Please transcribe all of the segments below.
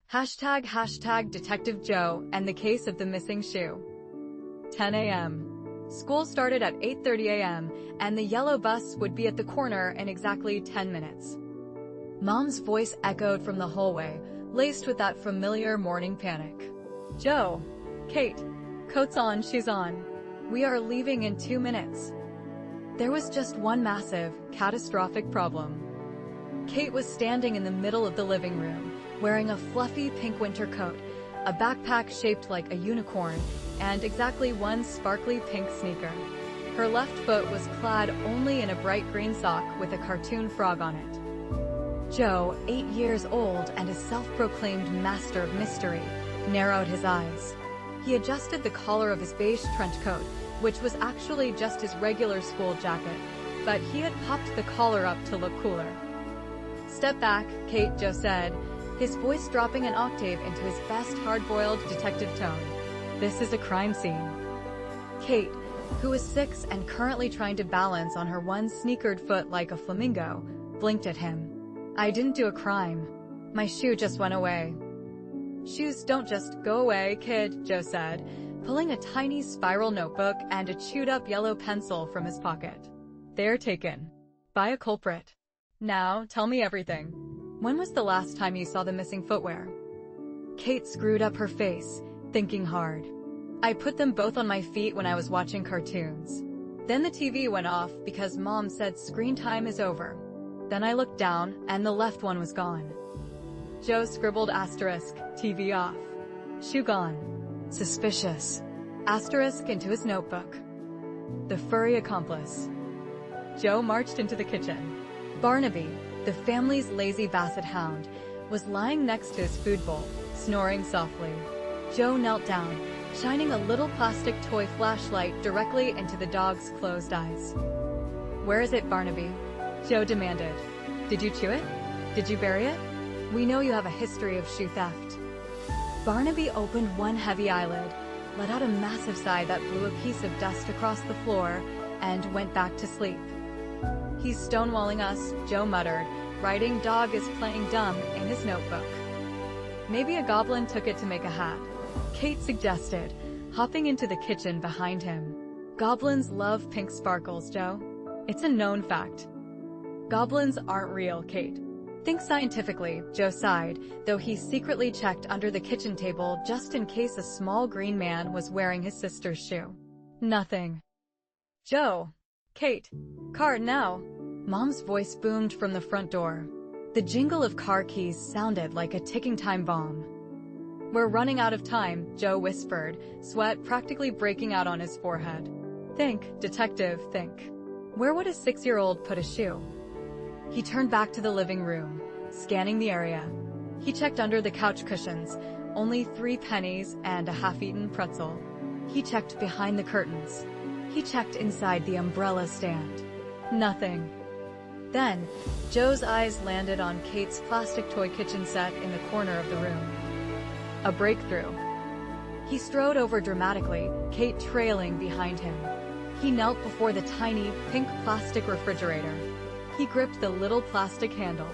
Hashtag Detective Joe and the case of the missing shoe. 10 a.m. School started at 8:30 a.m., and the yellow bus would be at the corner in exactly 10 minutes. Mom's voice echoed from the hallway, laced with that familiar morning panic. Joe, Kate, coat's on, shoes on. We are leaving in 2 minutes. There was just one massive, catastrophic problem. Kate was standing in the middle of the living room, wearing a fluffy pink winter coat, a backpack shaped like a unicorn, and exactly one sparkly pink sneaker. Her left foot was clad only in a bright green sock with a cartoon frog on it. Joe, 8 years old and a self-proclaimed master of mystery, narrowed his eyes. He adjusted the collar of his beige trench coat, which was actually just his regular school jacket, but he had popped the collar up to look cooler. "Step back, Kate," Joe said, his voice dropping an octave into his best hard-boiled detective tone. "This is a crime scene." Kate, who was 6 and currently trying to balance on her one sneakered foot like a flamingo, blinked at him. "I didn't do a crime. My shoe just went away." "Shoes don't just go away, kid," Joe said, pulling a tiny spiral notebook and a chewed-up yellow pencil from his pocket. "They're taken by a culprit. Now, tell me everything. When was the last time you saw the missing footwear?" Kate screwed up her face, thinking hard. "I put them both on my feet when I was watching cartoons. Then the TV went off because Mom said screen time is over. Then I looked down, and the left one was gone." Joe scribbled asterisk, TV off. "Shoe gone. Suspicious." Asterisk into his notebook. The furry accomplice. Joe marched into the kitchen. Barnaby, the family's lazy basset hound, was lying next to his food bowl, snoring softly. Joe knelt down, shining a little plastic toy flashlight directly into the dog's closed eyes. "Where is it, Barnaby?" Joe demanded. "Did you chew it? Did you bury it? We know you have a history of shoe theft." Barnaby opened one heavy eyelid, let out a massive sigh that blew a piece of dust across the floor, and went back to sleep. "He's stonewalling us," Joe muttered, writing "dog is playing dumb" in his notebook. "Maybe a goblin took it to make a hat," Kate suggested, hopping into the kitchen behind him. "Goblins love pink sparkles, Joe. It's a known fact." "Goblins aren't real, Kate. Think scientifically," Joe sighed, though he secretly checked under the kitchen table just in case a small green man was wearing his sister's shoe. "Nothing." "Joe! Kate! Car now!" Mom's voice boomed from the front door. The jingle of car keys sounded like a ticking time bomb. "We're running out of time," Joe whispered, sweat practically breaking out on his forehead. "Think, detective, think. Where would a 6-year-old put a shoe?" He turned back to the living room, scanning the area. He checked under the couch cushions, only 3 pennies and a half-eaten pretzel. He checked behind the curtains. He checked inside the umbrella stand. Nothing. Then, Joe's eyes landed on Kate's plastic toy kitchen set in the corner of the room. A breakthrough. He strode over dramatically, Kate trailing behind him. He knelt before the tiny, pink plastic refrigerator. He gripped the little plastic handle.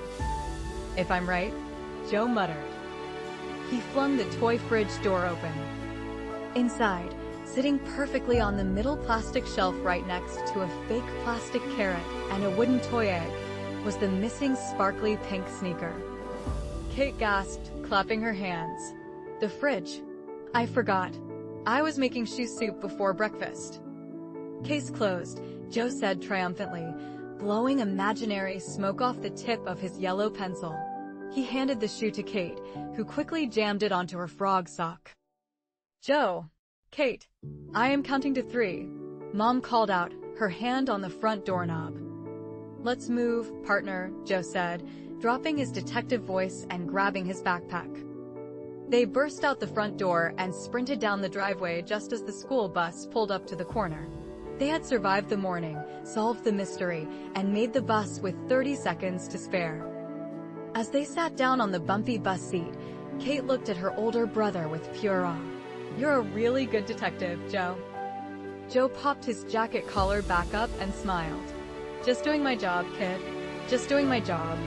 "If I'm right," Joe muttered. He flung the toy fridge door open. Inside, sitting perfectly on the middle plastic shelf right next to a fake plastic carrot and a wooden toy egg, was the missing sparkly pink sneaker. Kate gasped, clapping her hands. "The fridge. I forgot. I was making shoe soup before breakfast." "Case closed," Joe said triumphantly, blowing imaginary smoke off the tip of his yellow pencil. He handed the shoe to Kate, who quickly jammed it onto her frog sock. "Joe! Kate! I am counting to 3. Mom called out, her hand on the front doorknob. "Let's move, partner," Joe said, dropping his detective voice and grabbing his backpack. They burst out the front door and sprinted down the driveway just as the school bus pulled up to the corner. They had survived the morning, solved the mystery, and made the bus with 30 seconds to spare. As they sat down on the bumpy bus seat, Kate looked at her older brother with pure awe. "You're a really good detective, Joe." Joe popped his jacket collar back up and smiled. "Just doing my job, kid. Just doing my job."